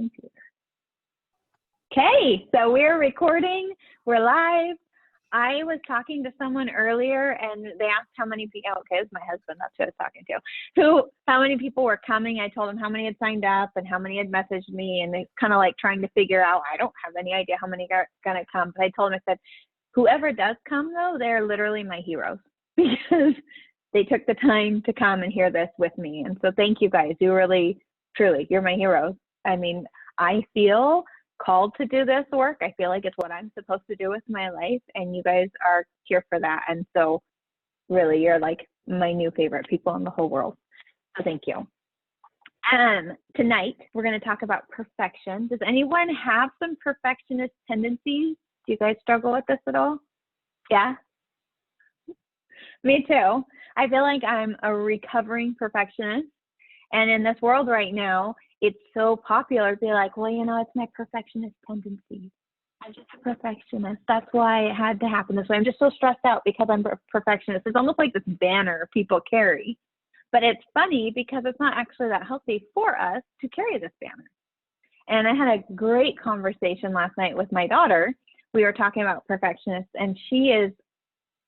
computer. Okay, so we're recording, we're live. I was talking to someone earlier and they asked how many people, okay, it's my husband, that's who I was talking to, how many people were coming. I told them how many had signed up and how many had messaged me, and they kind of like trying to figure out, I don't have any idea how many are gonna come, but I told them, I said, whoever does come though, they're literally my heroes because they took the time to come and hear this with me. And so thank you guys, you really, truly, you're my heroes. I mean, I feel called to do this work. I feel like it's what I'm supposed to do with my life, and you guys are here for that. And so really, you're like my new favorite people in the whole world. So thank you. Tonight, we're going to talk about perfection. Does anyone have some perfectionist tendencies? Do you guys struggle with this at all? Yeah? Me too. I feel like I'm a recovering perfectionist. And in this world right now, it's so popular to be like, well, you know, it's my perfectionist tendency. I'm just a perfectionist. That's why it had to happen this way. I'm just so stressed out because I'm a perfectionist. It's almost like this banner people carry. But it's funny because it's not actually that healthy for us to carry this banner. And I had a great conversation last night with my daughter. We were talking about perfectionists, and she is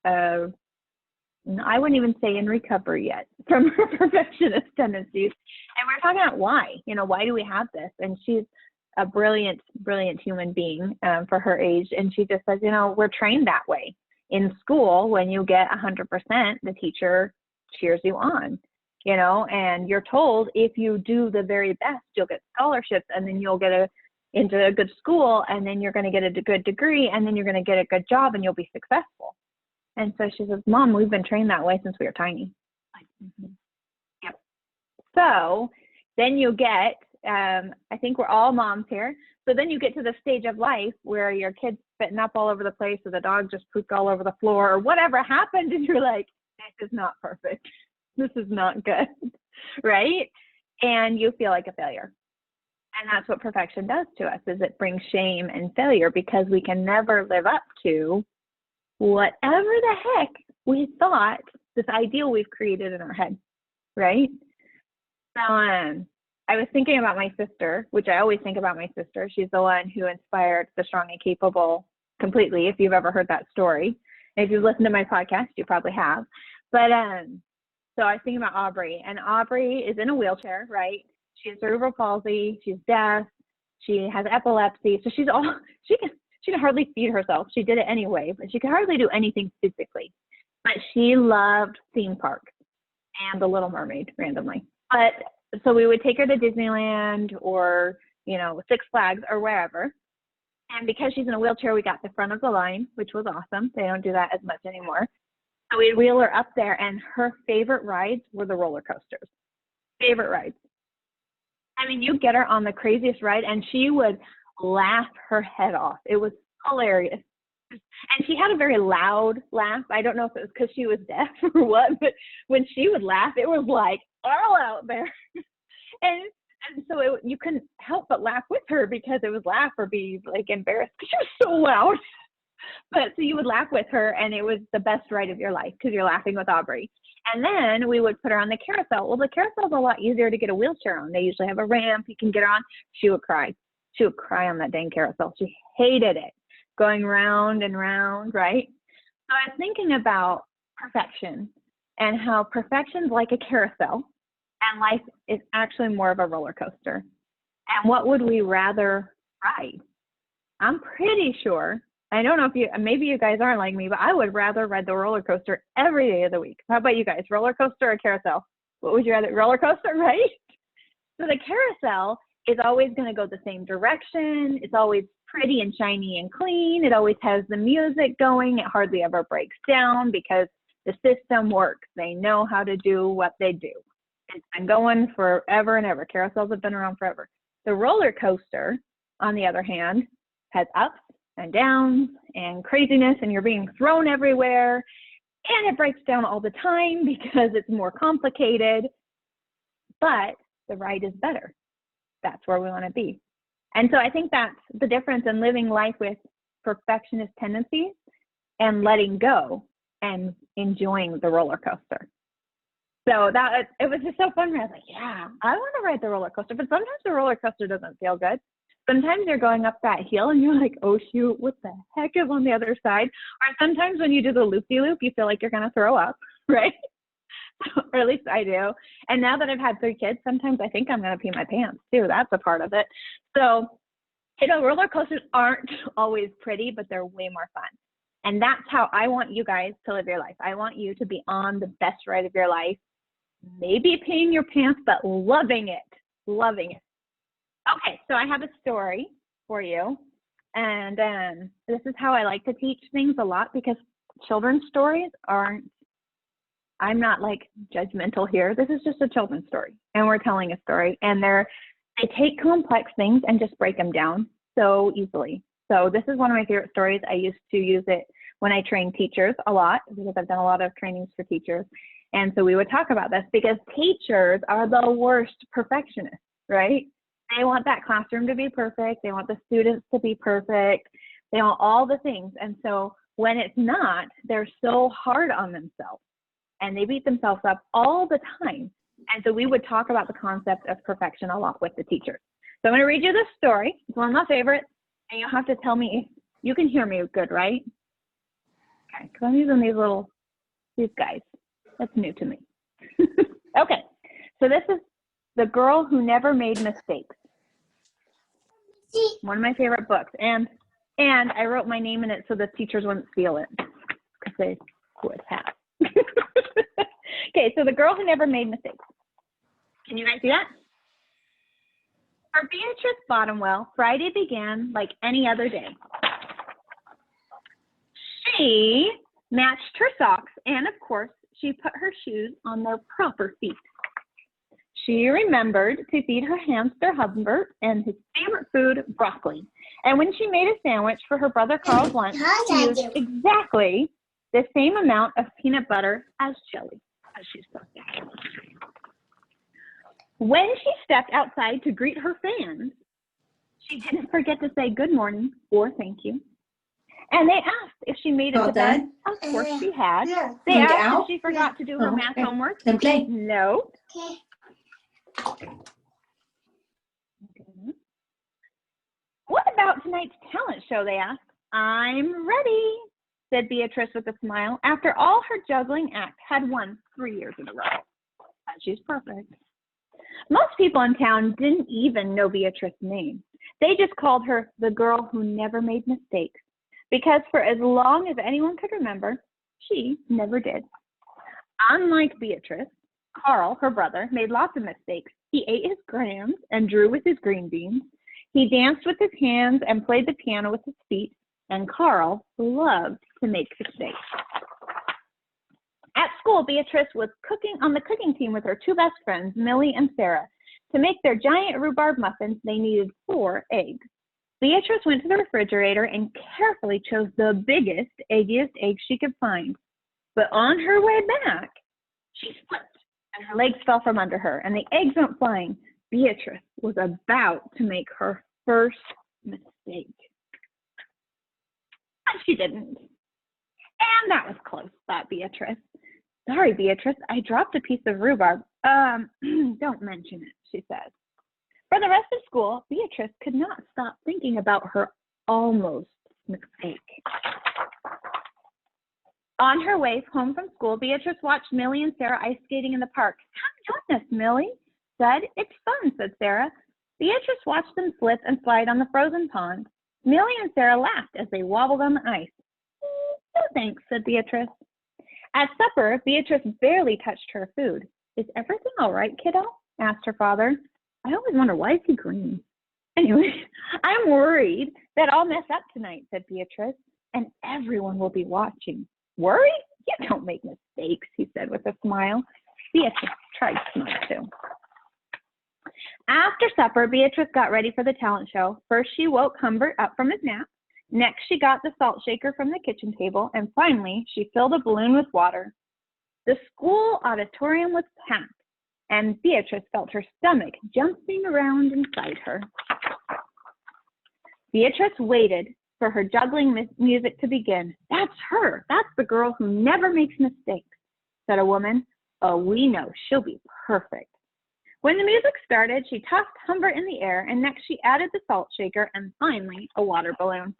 I wouldn't even say in recovery yet from her perfectionist tendencies. And we're talking about why, why do we have this? And she's a brilliant, brilliant human being for her age. And she just says, we're trained that way. In school, when you get 100%, the teacher cheers you on, and you're told if you do the very best, you'll get scholarships, and then you'll get into a good school, and then you're going to get a good degree, and then you're going to get a good job, and you'll be successful. And so she says, Mom, we've been trained that way since we were tiny. Yep. So then you get, I think we're all moms here. So then you get to the stage of life where your kid's spitting up all over the place, or the dog just pooped all over the floor, or whatever happened. And you're like, this is not perfect. This is not good. Right? And you feel like a failure. And that's what perfection does to us, is it brings shame and failure because we can never live up to whatever the heck we thought, this ideal we've created in our head, right? So I was thinking about my sister, which I always think about my sister. She's the one who inspired the Strong and Capable completely, if you've ever heard that story. And if you've listened to my podcast, you probably have. But so I was thinking about Aubrey, and Aubrey is in a wheelchair, right? She has cerebral palsy, she's deaf, she has epilepsy, so she can hardly feed herself. She did it anyway, but she could hardly do anything physically. But she loved theme parks and The Little Mermaid randomly. But so we would take her to Disneyland or, Six Flags or wherever. And because she's in a wheelchair, we got the front of the line, which was awesome. They don't do that as much anymore. So we'd wheel her up there, and her favorite rides were the roller coasters. Favorite rides. I mean, you get her on the craziest ride, and she would laugh her head off. It was hilarious. And she had a very loud laugh. I don't know if it was because she was deaf or what, but when she would laugh, it was like all out there. and so you couldn't help but laugh with her because it was laugh or be like embarrassed because she was so loud. But so you would laugh with her, and it was the best ride of your life because you're laughing with Aubrey. And then we would put her on the carousel. Well, the carousel's a lot easier to get a wheelchair on. They usually have a ramp you can get her on. She would cry. She would cry on that dang carousel. She hated it, going round and round, right? So I was thinking about perfection and how perfection's like a carousel and life is actually more of a roller coaster. And what would we rather ride? I'm pretty sure, I don't know if maybe you guys aren't like me, but I would rather ride the roller coaster every day of the week. How about you guys? Roller coaster or carousel? What would you rather? Roller coaster, right? So the carousel is always going to go the same direction. It's always pretty and shiny and clean. It always has the music going. It hardly ever breaks down because the system works. They know how to do what they do. It's been going forever and ever. Carousels have been around forever. The roller coaster, on the other hand, has ups and downs and craziness, and you're being thrown everywhere, and it breaks down all the time because it's more complicated, but the ride is better. That's where we want to be. And so I think that's the difference in living life with perfectionist tendencies and letting go and enjoying the roller coaster. So it was just so fun. I was like, yeah, I want to ride the roller coaster, but sometimes the roller coaster doesn't feel good. Sometimes you're going up that hill and you're like, oh shoot, what the heck is on the other side? Or sometimes when you do the loop-de-loop, you feel like you're going to throw up, right? Or at least I do. And now that I've had 3 kids, sometimes I think I'm going to pee my pants too. That's a part of it. So, roller coasters aren't always pretty, but they're way more fun. And that's how I want you guys to live your life. I want you to be on the best ride of your life, maybe peeing your pants, but loving it, loving it. Okay, so I have a story for you. And this is how I like to teach things a lot, because children's stories I'm not like judgmental here. This is just a children's story, and we're telling a story, and they take complex things and just break them down so easily. So this is one of my favorite stories. I used to use it when I trained teachers a lot, because I've done a lot of trainings for teachers. And so we would talk about this, because teachers are the worst perfectionists, right? They want that classroom to be perfect. They want the students to be perfect. They want all the things. And so when it's not, they're so hard on themselves, and they beat themselves up all the time. And so we would talk about the concept of perfection a lot with the teachers. So I'm going to read you this story. It's one of my favorites, and you'll have to tell me if you can hear me good, right? Okay, because I'm using these guys. That's new to me. Okay, so this is The Girl Who Never Made Mistakes. One of my favorite books. And I wrote my name in it so the teachers wouldn't steal it, because they would have. Okay, so The Girl Who Never Made Mistakes. Can you guys see that? For Beatrice Bottomwell, Friday began like any other day. She matched her socks, and of course, she put her shoes on their proper feet. She remembered to feed her hamster Humbert and his favorite food, broccoli. And when she made a sandwich for her brother Carl's lunch, she used exactly the same amount of peanut butter as jelly, as she's supposed to. When she stepped outside to greet her fans, she didn't forget to say good morning or thank you. And they asked if she made it to bed. Of course she had. Yeah. They asked if she forgot to do her math homework. And play. No. Okay. What about tonight's talent show, they asked. I'm ready, said Beatrice with a smile. After all, her juggling act had won 3 years in a row. She's perfect. Most people in town didn't even know Beatrice's name. They just called her the girl who never made mistakes, because for as long as anyone could remember, she never did. Unlike Beatrice, Carl, her brother, made lots of mistakes. He ate his grams and drew with his green beans. He danced with his hands and played the piano with his feet. And Carl loved to make mistakes. At school, Beatrice was cooking on the cooking team with her 2 best friends, Millie and Sarah. To make their giant rhubarb muffins, they needed 4 eggs. Beatrice went to the refrigerator and carefully chose the biggest, eggiest egg she could find. But on her way back, she slipped and her legs fell from under her, and the eggs went flying. Beatrice was about to make her first mistake. And she didn't. And that was close, thought Beatrice. Sorry, Beatrice, I dropped a piece of rhubarb. Don't mention it, she said. For the rest of school, Beatrice could not stop thinking about her almost mistake. On her way home from school, Beatrice watched Millie and Sarah ice skating in the park. Come join us, Millie said. It's fun, said Sarah. Beatrice watched them slip and slide on the frozen pond. Millie and Sarah laughed as they wobbled on the ice. No thanks, said Beatrice. At supper, Beatrice barely touched her food. Is everything all right, kiddo? Asked her father. I always wonder, why is he green? Anyway, I'm worried that I'll mess up tonight, said Beatrice, and everyone will be watching. Worry? You don't make mistakes, he said with a smile. Beatrice tried to smile too. After supper, Beatrice got ready for the talent show. First, she woke Humbert up from his nap. Next, she got the salt shaker from the kitchen table. And finally, she filled a balloon with water. The school auditorium was packed, and Beatrice felt her stomach jumping around inside her. Beatrice waited for her juggling music to begin. That's her. That's the girl who never makes mistakes, said a woman. Oh, we know she'll be perfect. When the music started, she tossed Humbert in the air, and next she added the salt shaker and finally a water balloon.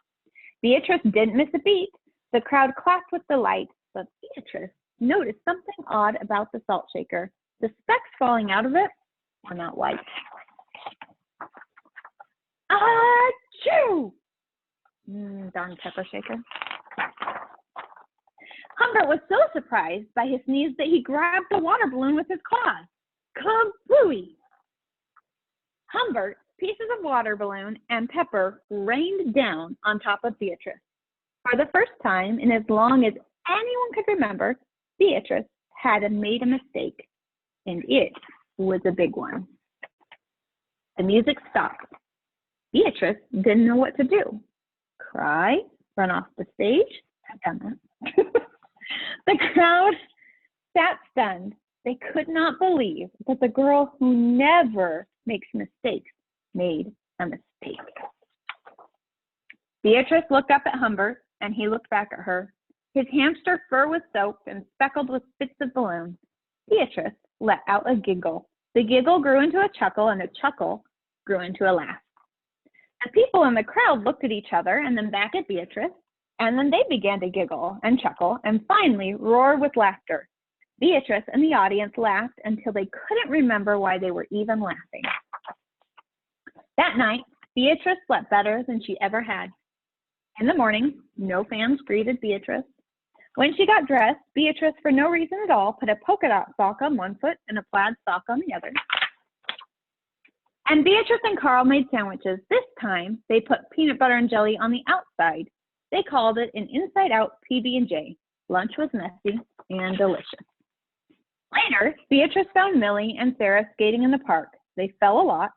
Beatrice didn't miss a beat. The crowd clapped with delight, but Beatrice noticed something odd about the salt shaker. The specks falling out of it were not white. Achoo! Darn pepper shaker. Humbert was so surprised by his sneeze that he grabbed the water balloon with his claws. Kablooey! Humbert, pieces of water balloon, and pepper rained down on top of Beatrice. For the first time in as long as anyone could remember, Beatrice had made a mistake, and it was a big one. The music stopped. Beatrice didn't know what to do. Cry, run off the stage. I've done that. The crowd sat stunned. They could not believe that the girl who never makes mistakes made a mistake. Beatrice looked up at Humbert, and he looked back at her. His hamster fur was soaked and speckled with bits of balloon. Beatrice let out a giggle. The giggle grew into a chuckle, and the chuckle grew into a laugh. The people in the crowd looked at each other and then back at Beatrice, and then they began to giggle and chuckle and finally roar with laughter. Beatrice and the audience laughed until they couldn't remember why they were even laughing. That night, Beatrice slept better than she ever had. In the morning, no fans greeted Beatrice. When she got dressed, Beatrice, for no reason at all, put a polka dot sock on one foot and a plaid sock on the other. And Beatrice and Carl made sandwiches. This time, they put peanut butter and jelly on the outside. They called it an inside-out PB&J. Lunch was messy and delicious. Later, Beatrice found Millie and Sarah skating in the park. They fell a lot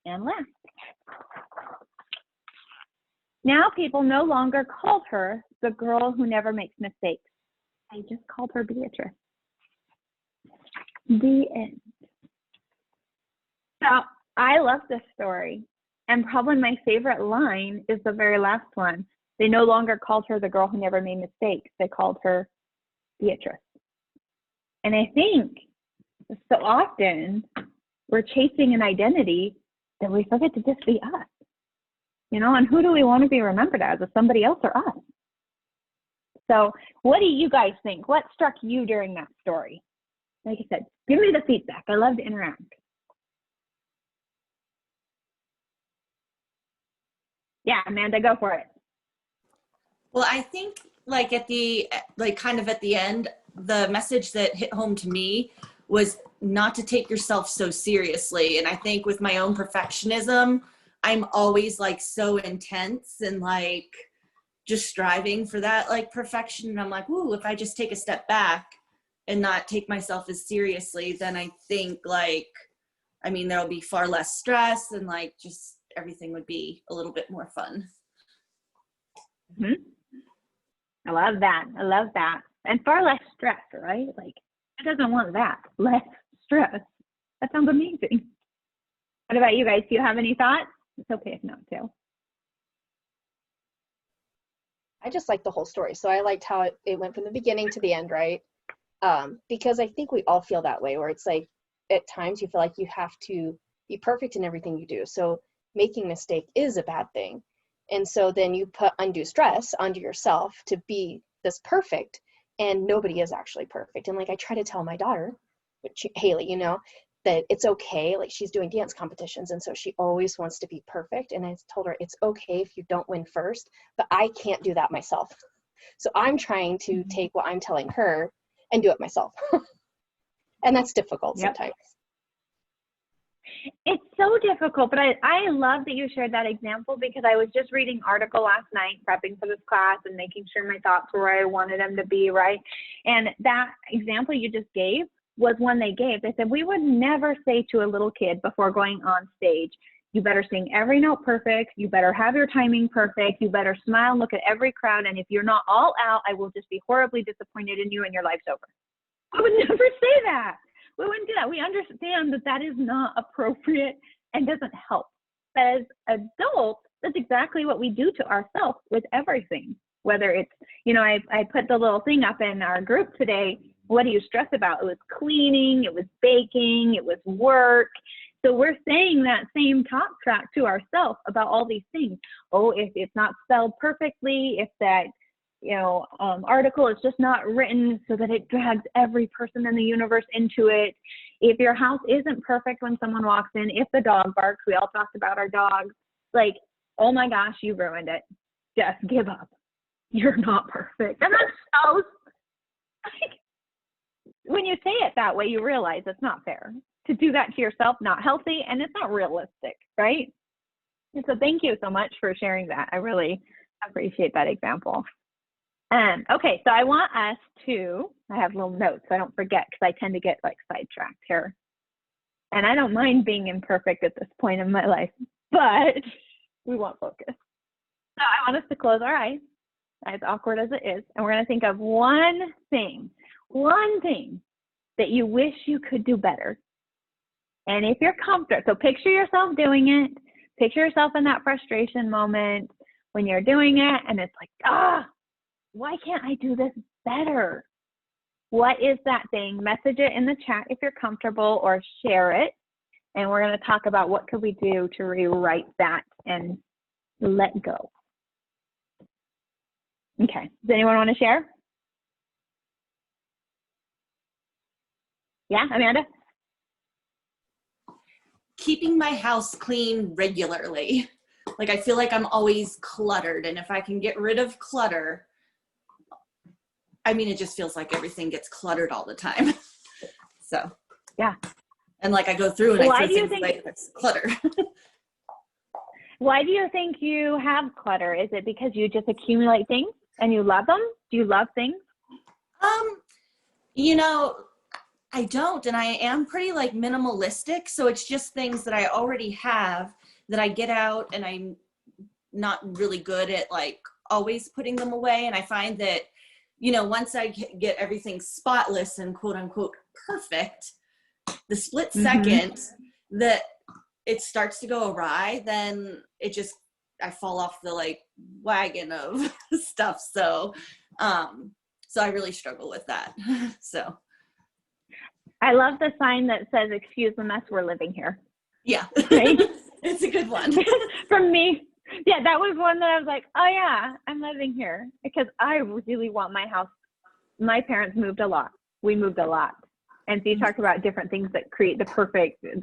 and laughed. Now people no longer called her the girl who never makes mistakes. They just called her Beatrice. The end. So I love this story. And probably my favorite line is the very last one. They no longer called her the girl who never made mistakes. They called her Beatrice. And I think so often we're chasing an identity that we forget to just be us. You know, and who do we want to be remembered as somebody else or us? So what do you guys think? What struck you during that story? Like I said, give me the feedback. I love to interact. Yeah, Amanda, go for it. Well, I think like kind of at the end, the message that hit home to me was not to take yourself so seriously. And I think with my own perfectionism, I'm always like so intense and like just striving for that like perfection. And I'm like, ooh, if I just take a step back and not take myself as seriously, then I think like, I mean, there'll be far less stress and like just everything would be a little bit more fun. Mm-hmm. I love that. I love that. And far less stress, right? Like, who doesn't want that? Less stress. That sounds amazing. What about you guys? Do you have any thoughts? It's okay if not, too. I just liked the whole story. So I liked how it went from the beginning to the end, right? Because I think we all feel that way, where it's like at times you feel like you have to be perfect in everything you do. So making a mistake is a bad thing. And so then you put undue stress onto yourself to be this perfect, and nobody is actually perfect. And like I try to tell my daughter, Haley, you know, that it's okay. Like she's doing dance competitions, and so she always wants to be perfect. And I told her it's okay if you don't win first, but I can't do that myself. So I'm trying to take what I'm telling her and do it myself. And that's difficult sometimes. It's so difficult, but I love that you shared that example, because I was just reading an article last night, prepping for this class and making sure my thoughts were where I wanted them to be, right? And that example you just gave was one they gave. They said, we would never say to a little kid before going on stage, you better sing every note perfect, you better have your timing perfect, you better smile, look at every crowd, and if you're not all out, I will just be horribly disappointed in you and your life's over. I would never say that. We wouldn't do that. We understand that that is not appropriate and doesn't help. But as adults, that's exactly what we do to ourselves with everything. Whether it's, you know, I put the little thing up in our group today, What do you stress about? It was cleaning, it was baking, it was work. So we're saying that same talk track to ourselves about all these things. Oh, if it's not spelled perfectly, if that, article is just not written so that it drags every person in the universe into it. If your house isn't perfect when someone walks in, if the dog barks, we all talked about our dogs, like, oh my gosh, you ruined it. Just give up. You're not perfect. And that's so, like, when you say it that way, you realize it's not fair. To do that to yourself, not healthy, and it's not realistic, right? And so thank you so much for sharing that. I really appreciate that example. Okay, so I want us to, I have little notes so I don't forget, because I tend to get like sidetracked here. And I don't mind being imperfect at this point in my life, but we want focus. So I want us to close our eyes, as awkward as it is, and we're going to think of one thing that you wish you could do better. And if you're comfortable, so picture yourself doing it, picture yourself in that frustration moment when you're doing it, and it's like, why can't I do this better? What is that thing? Message it in the chat if you're comfortable, or share it. And we're going to talk about what could we do to rewrite that and let go. Okay, does anyone want to share? Yeah, Amanda? Keeping my house clean regularly. Like, I feel like I'm always cluttered, and if I can get rid of clutter, I mean, it just feels like everything gets cluttered all the time. So, yeah. And like I go through and I throw things away with clutter. Why do you think you have clutter? Is it because you just accumulate things and you love them? Do you love things? I don't, and I am pretty like minimalistic. So it's just things that I already have that I get out, and I'm not really good at like always putting them away. And I find that, once I get everything spotless and quote unquote perfect, the split second that it starts to go awry, then I fall off the like wagon of stuff. So I really struggle with that. So I love the sign that says, "Excuse the mess, we're living here." Yeah. Right? It's a good one. For me, yeah, that was one that I was like, oh yeah, I'm living here, because I really want my house. My parents moved a lot. We moved a lot. And so you talked about different things that create the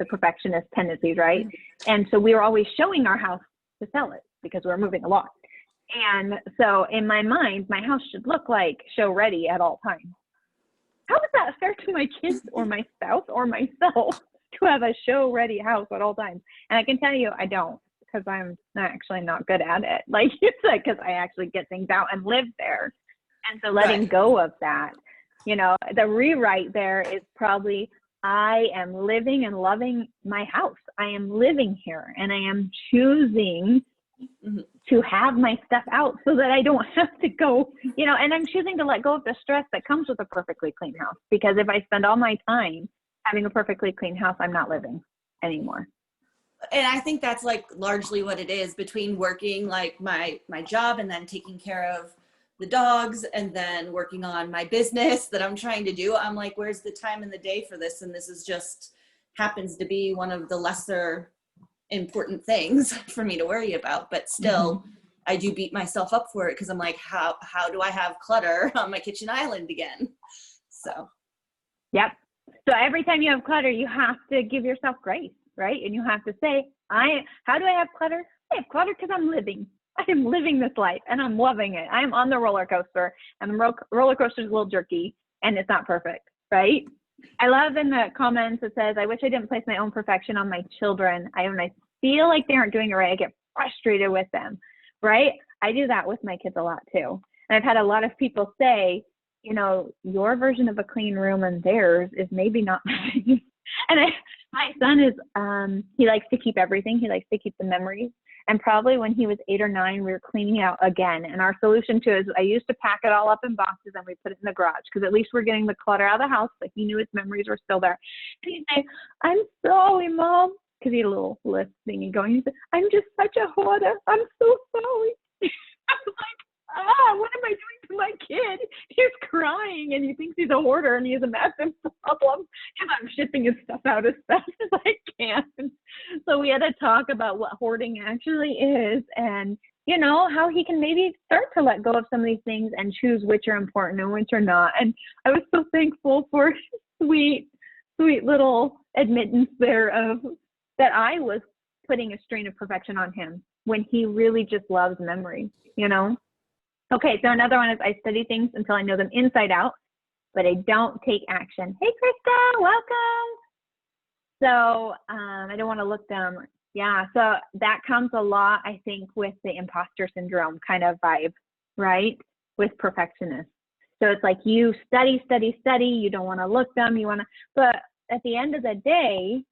perfectionist tendencies, right? And so we were always showing our house to sell it because we were moving a lot. And so in my mind, my house should look like show ready at all times. How is that fair to my kids or my spouse or myself to have a show ready house at all times? And I can tell you, I don't, because I'm actually not good at it. Like you said, because I actually get things out and live there. And so letting go of that, the rewrite there is probably, I am living and loving my house. I am living here, and I am choosing to have my stuff out so that I don't have to go, and I'm choosing to let go of the stress that comes with a perfectly clean house. Because if I spend all my time having a perfectly clean house, I'm not living anymore. And I think that's like largely what it is, between working like my job and then taking care of the dogs and then working on my business that I'm trying to do. I'm like, where's the time in the day for this? And this is just happens to be one of the lesser important things for me to worry about, but still I do beat myself up for it, because I'm like, how do I have clutter on my kitchen island again? So yep. So every time you have clutter, you have to give yourself grace, right? And you have to say, how do I have clutter? I have clutter because I'm living. I am living this life and I'm loving it. I'm on the roller coaster, and the roller coaster is a little jerky and it's not perfect, right? I love in the comments it says, I wish I didn't place my own perfection on my children. When I feel like they aren't doing it right, I get frustrated with them, right? I do that with my kids a lot too. And I've had a lot of people say, your version of a clean room and theirs is maybe not mine. And my son is, he likes to keep everything. He likes to keep the memories. And probably when he was 8 or 9, we were cleaning out again. And our solution to it is, I used to pack it all up in boxes and we put it in the garage, because at least we're getting the clutter out of the house. But he knew his memories were still there. And he'd say, I'm sorry, Mom. Because he had a little list thingy going. He said, I'm just such a hoarder. I'm so sorry. I was like, what am I doing to my kid, he's crying and he thinks he's a hoarder and he has a massive problem because I'm shipping his stuff out as fast as I can. So we had to talk about what hoarding actually is and, you know, how he can maybe start to let go of some of these things and choose which are important and which are not. And I was so thankful for sweet little admittance there of that I was putting a strain of perfection on him when he really just loves memory, you know? Okay, so another one is I study things until I know them inside out, but I don't take action. Hey, Krista, welcome. So I don't want to look them. Yeah, so that comes a lot, I think, with the imposter syndrome kind of vibe, right? With perfectionists. So it's like you study, you don't want to look them, but at the end of the day,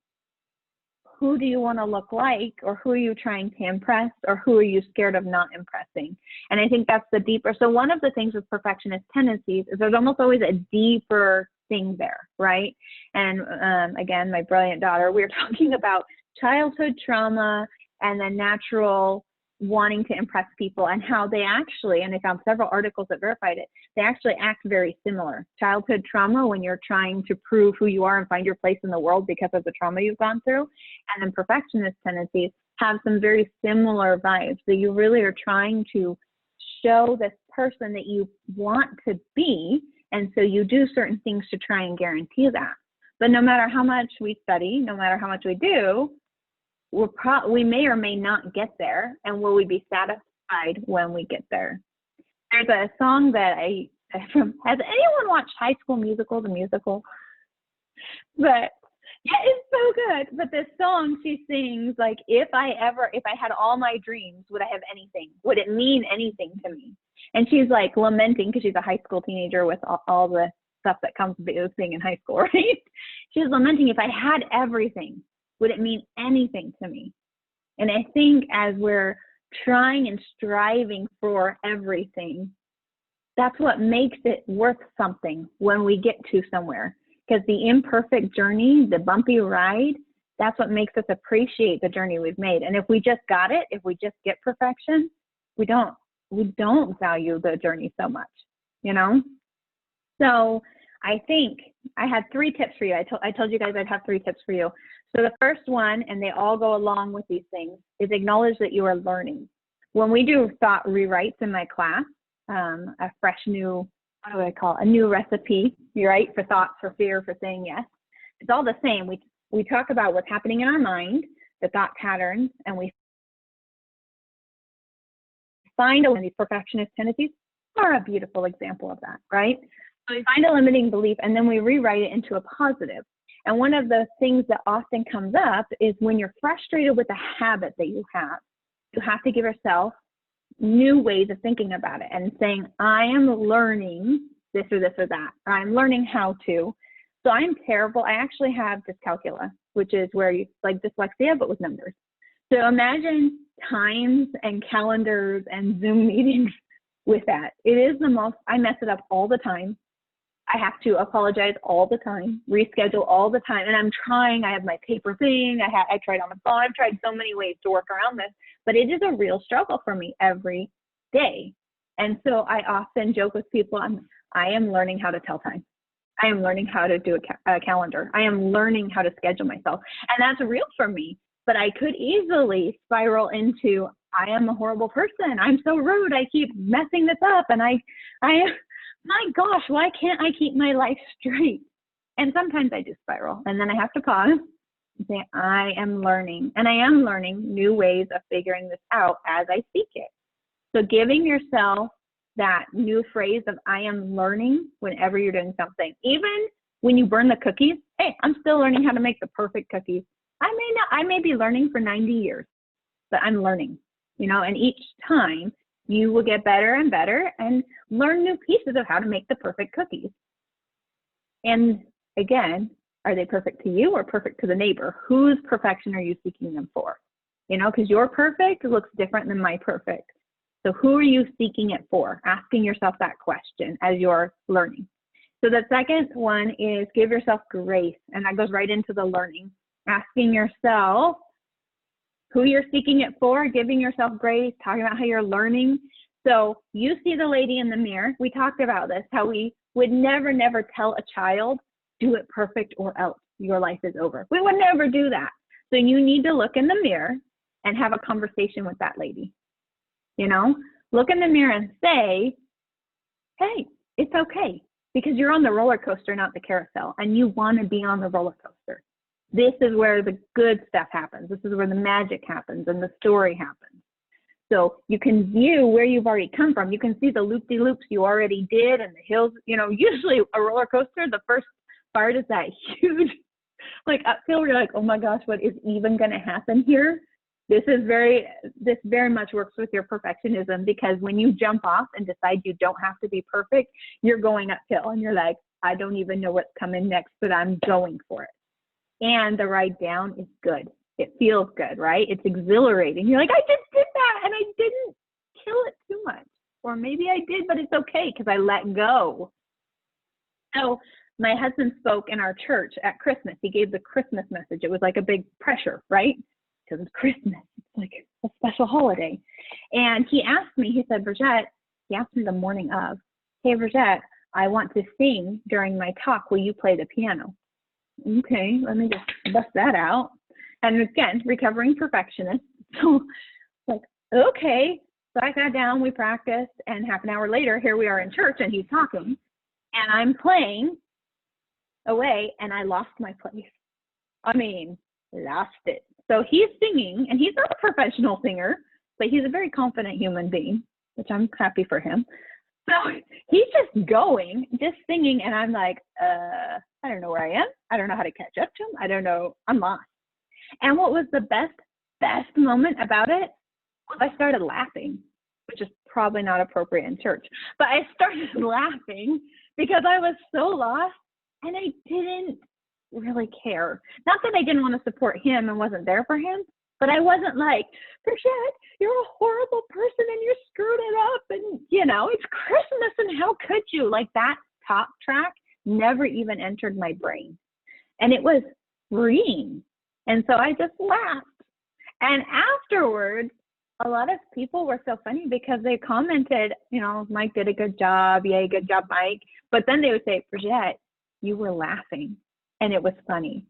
who do you want to look like, or who are you trying to impress, or who are you scared of not impressing? And I think that's the deeper. So one of the things with perfectionist tendencies is there's almost always a deeper thing there, right? And again, my brilliant daughter, we were talking about childhood trauma and the natural wanting to impress people and how they actually, and I found several articles that verified it, they actually act very similar. Childhood trauma, when you're trying to prove who you are and find your place in the world because of the trauma you've gone through, and then perfectionist tendencies have some very similar vibes. So you really are trying to show this person that you want to be, and so you do certain things to try and guarantee that. But no matter how much we study, no matter how much we do, we may or may not get there, and will we be satisfied when we get there? There's a song that has anyone watched High School Musical, the musical? But yeah, it's so good. But this song, she sings like, if I had all my dreams, would I have anything? Would it mean anything to me? And she's like lamenting because she's a high school teenager with all the stuff that comes with being in high school, right? She's lamenting, if I had everything, would it mean anything to me? And I think as we're trying and striving for everything, that's what makes it worth something when we get to somewhere. Because the imperfect journey, the bumpy ride, that's what makes us appreciate the journey we've made. And if we just got it, if we just get perfection, we don't value the journey so much, you know? So I think I had 3 tips for you. I told you guys I'd have 3 tips for you. So the first one, and they all go along with these things, is acknowledge that you are learning. When we do thought rewrites in my class, a fresh new, what do I call it? A new recipe, right? For thoughts, for fear, for saying yes. It's all the same. We talk about what's happening in our mind, the thought patterns, and we find these perfectionist tendencies are a beautiful example of that, right? So we find a limiting belief and then we rewrite it into a positive. And one of the things that often comes up is when you're frustrated with a habit that you have to give yourself new ways of thinking about it and saying, I am learning this or this or that, or I'm learning how to. So I'm terrible. I actually have dyscalculia, which is where you like dyslexia, but with numbers. So imagine times and calendars and Zoom meetings with that. It is the most, I mess it up all the time. I have to apologize all the time, reschedule all the time. And I'm trying, I have my paper thing. I tried on the phone. I've tried so many ways to work around this, but it is a real struggle for me every day. And so I often joke with people, I am learning how to tell time. I am learning how to do a calendar. I am learning how to schedule myself. And that's real for me, but I could easily spiral into, I am a horrible person. I'm so rude. I keep messing this up. And my gosh, why can't I keep my life straight? And sometimes I do spiral, and then I have to pause and say, I am learning, and I am learning new ways of figuring this out as I seek it. So giving yourself that new phrase of I am learning whenever you're doing something, even when you burn the cookies, hey, I'm still learning how to make the perfect cookies. I may be learning for 90 years, but I'm learning, and each time you will get better and better and learn new pieces of how to make the perfect cookies. And again, are they perfect to you or perfect to the neighbor? Whose perfection are you seeking them for? Because your perfect looks different than my perfect. So who are you seeking it for? Asking yourself that question as you're learning. So the second one is give yourself grace. And that goes right into the learning. Asking yourself who you're seeking it for, giving yourself grace, talking about how you're learning. So you see the lady in the mirror. We talked about this, how we would never, never tell a child, do it perfect or else your life is over. We would never do that. So you need to look in the mirror and have a conversation with that lady. You know, look in the mirror and say, hey, it's okay, because you're on the roller coaster, not the carousel, and you want to be on the roller coaster. This is where the good stuff happens. This is where the magic happens and the story happens. So you can view where you've already come from. You can see the loop-de-loops you already did and the hills. You know, usually a roller coaster, the first part is that huge, like uphill where you're like, oh my gosh, what is even going to happen here? This very much works with your perfectionism, because when you jump off and decide you don't have to be perfect, you're going uphill and you're like, I don't even know what's coming next, but I'm going for it. And the ride down is good. It feels good, right? It's exhilarating. You're like, I just did that and I didn't kill it too much. Or maybe I did, but it's okay because I let go. So my husband spoke in our church at Christmas. He gave the Christmas message. It was like a big pressure, right? Because it's Christmas. It's like a special holiday. And he asked me, he said, Bridget, he asked me the morning of, hey, Bridget, I want to sing during my talk. Will you play the piano? Okay, let me just bust that out. And again, recovering perfectionist. So like, okay. So I sat down, we practiced, and half an hour later, here we are in church and he's talking and I'm playing away and I lost my place. I mean, lost it. So he's singing, and he's not a professional singer, but he's a very confident human being, which I'm happy for him. So he's just going, just singing, and I'm like, I don't know where I am. I don't know how to catch up to him. I don't know. I'm lost. And what was the best moment about it was I started laughing, which is probably not appropriate in church, but I started laughing because I was so lost and I didn't really care. Not that I didn't want to support him and wasn't there for him, but I wasn't like, Bridget, you're a horrible person and you screwed it up and, you know, it's Christmas and how could you? Like that talk track never even entered my brain. And it was freeing. And so I just laughed. And afterwards, a lot of people were so funny because they commented, you know, Mike did a good job. Yay, good job, Mike. But then they would say, Bridget, you were laughing and it was funny.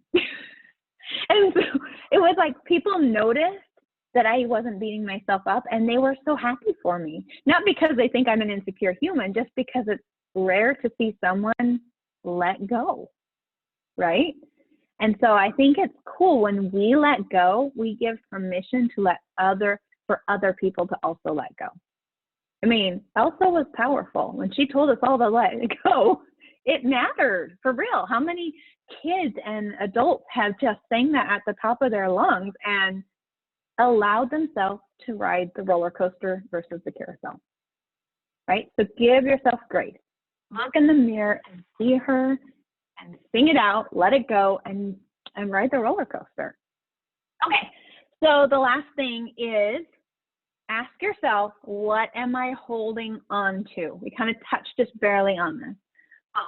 And so it was like people noticed that I wasn't beating myself up and they were so happy for me. Not because they think I'm an insecure human, just because it's rare to see someone let go, right? And so I think it's cool when we let go, we give permission to for other people to also let go. I mean, Elsa was powerful. When she told us all to let go, it mattered for real. How many kids and adults have just sang that at the top of their lungs and allowed themselves to ride the roller coaster versus the carousel, right? So give yourself grace. Look in the mirror and see her and sing it out, let it go, and ride the roller coaster. Okay, so the last thing is ask yourself, what am I holding on to? We kind of touched just barely on this.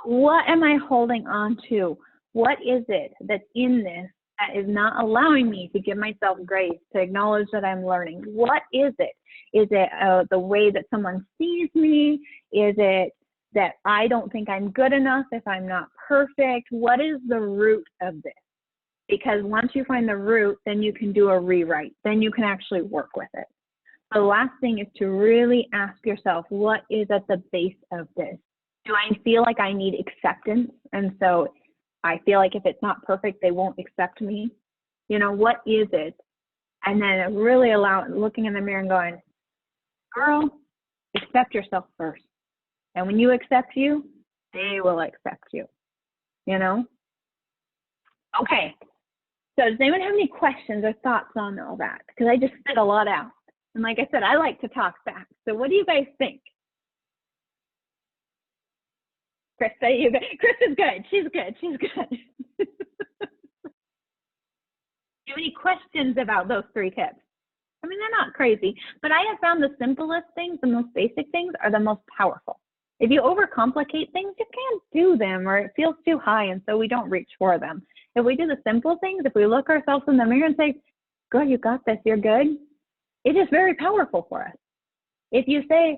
What am I holding on to? What is it that's in this that is not allowing me to give myself grace, to acknowledge that I'm learning? What is it? Is it the way that someone sees me? Is it that I don't think I'm good enough if I'm not perfect? What is the root of this? Because once you find the root, then you can do a rewrite. Then you can actually work with it. The last thing is to really ask yourself, what is at the base of this? Do I feel like I need acceptance? And so I feel like if it's not perfect, they won't accept me. You know, what is it? And then really looking in the mirror and going, girl, accept yourself first. And when you accept you, they will accept you, you know? Okay. So does anyone have any questions or thoughts on all that? Because I just spit a lot out. And like I said, I like to talk back. So what do you guys think? Krista, Chris is good. She's good. She's good. Do you have any questions about those 3 tips? I mean, they're not crazy, but I have found the simplest things, the most basic things are the most powerful. If you overcomplicate things, you can't do them, or it feels too high, and so we don't reach for them. If we do the simple things, if we look ourselves in the mirror and say, girl, you got this, you're good, it is very powerful for us. If you say,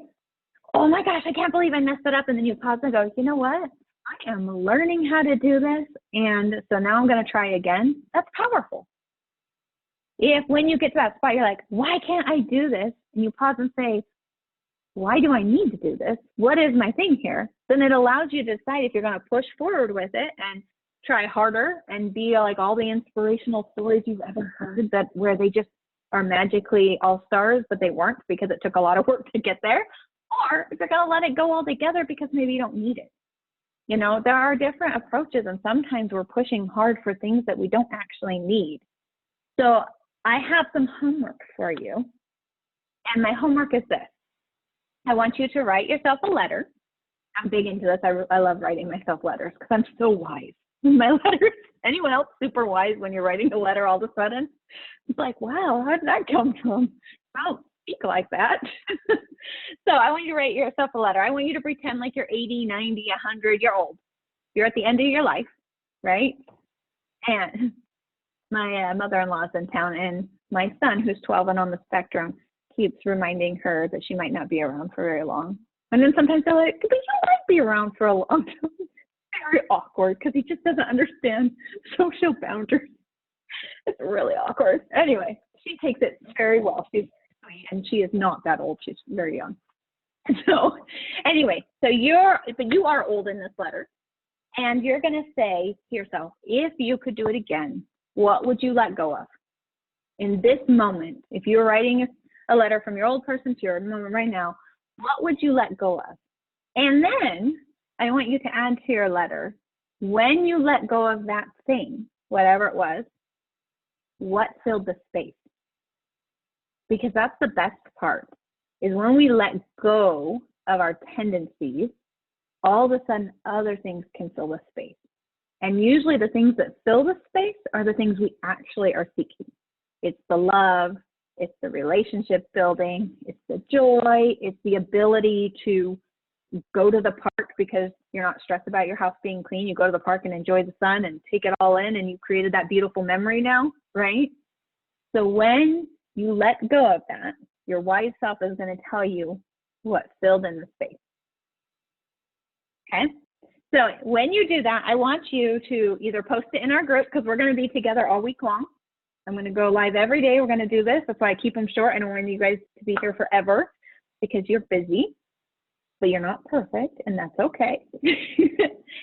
oh my gosh, I can't believe I messed it up. And then you pause and go, you know what? I am learning how to do this. And so now I'm going to try again. That's powerful. If when you get to that spot, you're like, why can't I do this? And you pause and say, why do I need to do this? What is my thing here? Then it allows you to decide if you're going to push forward with it and try harder and be like all the inspirational stories you've ever heard that where they just are magically all stars, but they weren't because it took a lot of work to get there. Or if you're going to let it go altogether because maybe you don't need it. You know, there are different approaches, and sometimes we're pushing hard for things that we don't actually need. So I have some homework for you. And my homework is this. I want you to write yourself a letter. I'm big into this. I love writing myself letters because I'm so wise. My letters, anyone else super wise when you're writing a letter all of a sudden? It's like, wow, how did that come from? I don't speak like that. So I want you to write yourself a letter. I want you to pretend like you're 80, 90, 100, you're old. You're at the end of your life, right? And my mother-in-law is in town, and my son, who's 12 and on the spectrum, keeps reminding her that she might not be around for very long. And then sometimes they're like, but you might be around for a long time. Very awkward because he just doesn't understand social boundaries. It's really awkward. Anyway, she takes it very well. She's sweet, and she is not that old. She's very young. So anyway, you are old in this letter, and you're going to say to yourself, if you could do it again, what would you let go of? In this moment, if you're writing a letter from your old person to your moment right now, what would you let go of? And then I want you to add to your letter, when you let go of that thing, whatever it was, what filled the space? Because that's the best part, is when we let go of our tendencies, all of a sudden other things can fill the space. And usually the things that fill the space are the things we actually are seeking. It's the love, it's the relationship building, it's the joy, it's the ability to go to the park because you're not stressed about your house being clean. You go to the park and enjoy the sun and take it all in, and you created that beautiful memory now, right? So when you let go of that, your wise self is going to tell you what filled in the space. Okay? So when you do that, I want you to either post it in our group, because we're going to be together all week long. I'm going to go live every day. We're going to do this. That's why I keep them short. I don't want you guys to be here forever because you're busy, but you're not perfect, and that's okay.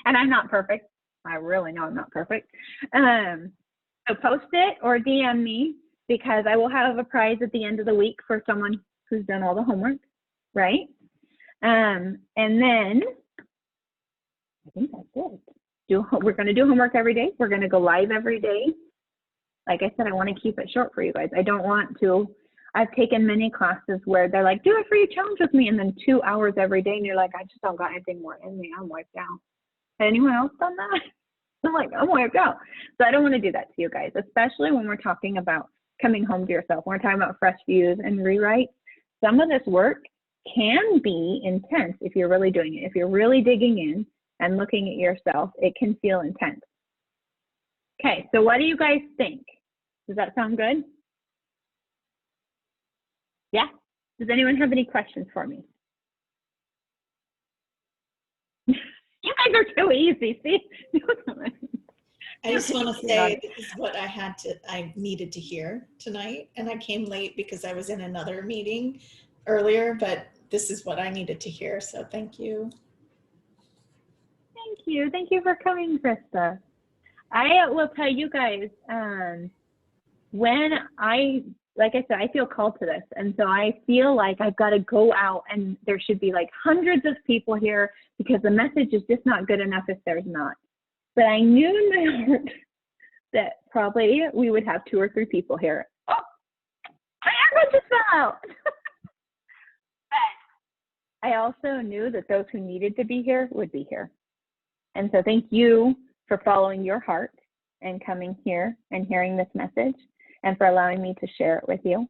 And I'm not perfect. I really know I'm not perfect. So post it or DM me, because I will have a prize at the end of the week for someone who's done all the homework, right? And then I think that's it. We're going to do homework every day. We're going to go live every day. Like I said, I want to keep it short for you guys. I don't want to. I've taken many classes where they're like, do a free challenge with me, and then 2 hours every day, and you're like, I just don't got anything more in me. I'm wiped out. Anyone else done that? I'm like, I'm wiped out. So I don't want to do that to you guys, especially when we're talking about coming home to yourself. When we're talking about fresh views and rewrites. Some of this work can be intense if you're really doing it. If you're really digging in and looking at yourself, it can feel intense. Okay, so what do you guys think? Does that sound good? Yeah? Does anyone have any questions for me? You guys are too easy, see? I just want to say this is what I needed to hear tonight, and I came late because I was in another meeting earlier, but this is what I needed to hear, so thank you. Thank you. Thank you for coming, Krista. I will tell you guys, like I said, I feel called to this. And so I feel like I've got to go out, and there should be like hundreds of people here, because the message is just not good enough if there's not. But I knew in my heart that probably we would have 2 or 3 people here. Oh, my AirPod just fell out. But I also knew that those who needed to be here would be here. And so thank you for following your heart and coming here and hearing this message, and for allowing me to share it with you.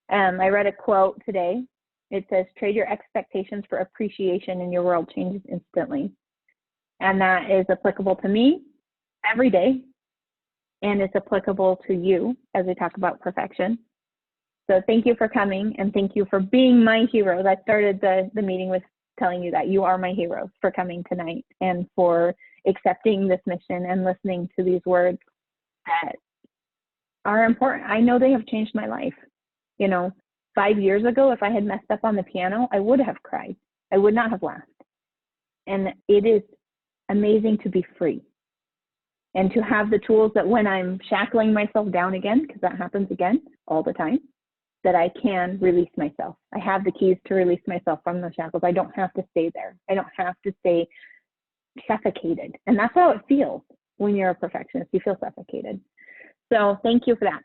I read a quote today. It says, trade your expectations for appreciation and your world changes instantly. And that is applicable to me every day. And it's applicable to you as we talk about perfection. So thank you for coming, and thank you for being my heroes. I started the meeting with telling you that you are my heroes for coming tonight and for accepting this mission and listening to these words that are important. I know they have changed my life. 5 years ago, if I had messed up on the piano, I would have cried. I would not have laughed. And it is amazing to be free and to have the tools that when I'm shackling myself down again, because that happens again all the time, that I can release myself. I have the keys to release myself from the shackles. I don't have to stay there. I don't have to stay suffocated. And that's how it feels when you're a perfectionist. You feel suffocated. So thank you for that.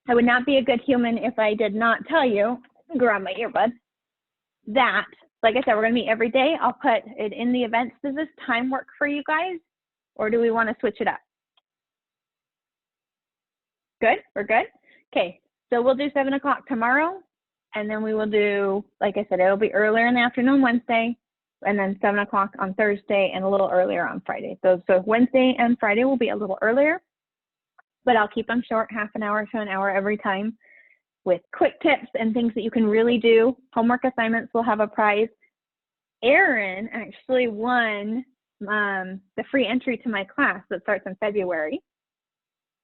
I would not be a good human if I did not tell you, grab my earbud, that, like I said, we're going to meet every day. I'll put it in the events. Does this time work for you guys? Or do we want to switch it up? Good? We're good? Okay. So we'll do 7 o'clock tomorrow. And then we will do, like I said, it'll be earlier in the afternoon Wednesday. And then 7 o'clock on Thursday and a little earlier on Friday. So Wednesday and Friday will be a little earlier. But I'll keep them short, half an hour to an hour every time, with quick tips and things that you can really do. Homework assignments will have a prize. Erin actually won the free entry to my class that starts in February.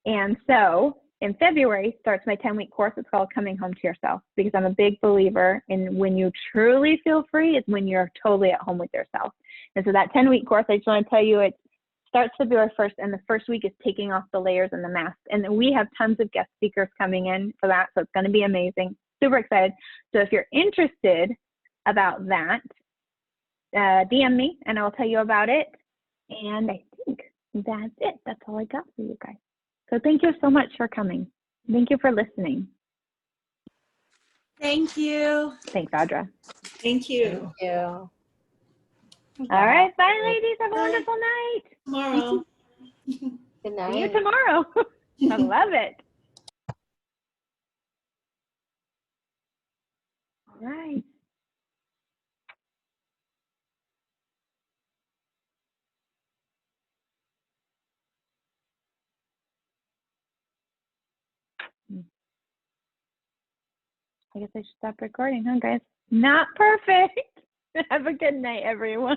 And so in February starts my 10-week course. It's called Coming Home to Yourself, because I'm a big believer in when you truly feel free is when you're totally at home with yourself. And so that 10-week course, I just want to tell you, it starts February 1st, and the first week is taking off the layers and the mask. And then we have tons of guest speakers coming in for that, so it's going to be amazing. Super excited. So if you're interested about that, DM me, and I'll tell you about it. And I think that's it. That's all I got for you guys. So thank you so much for coming. Thank you for listening. Thank you. Thanks, Audra. Thank you. Thank you. All right. Bye, ladies. Have a wonderful night. Tomorrow. Good night. See you tomorrow. I love it. All right. I guess I should stop recording, huh, guys? Not perfect. Have a good night, everyone.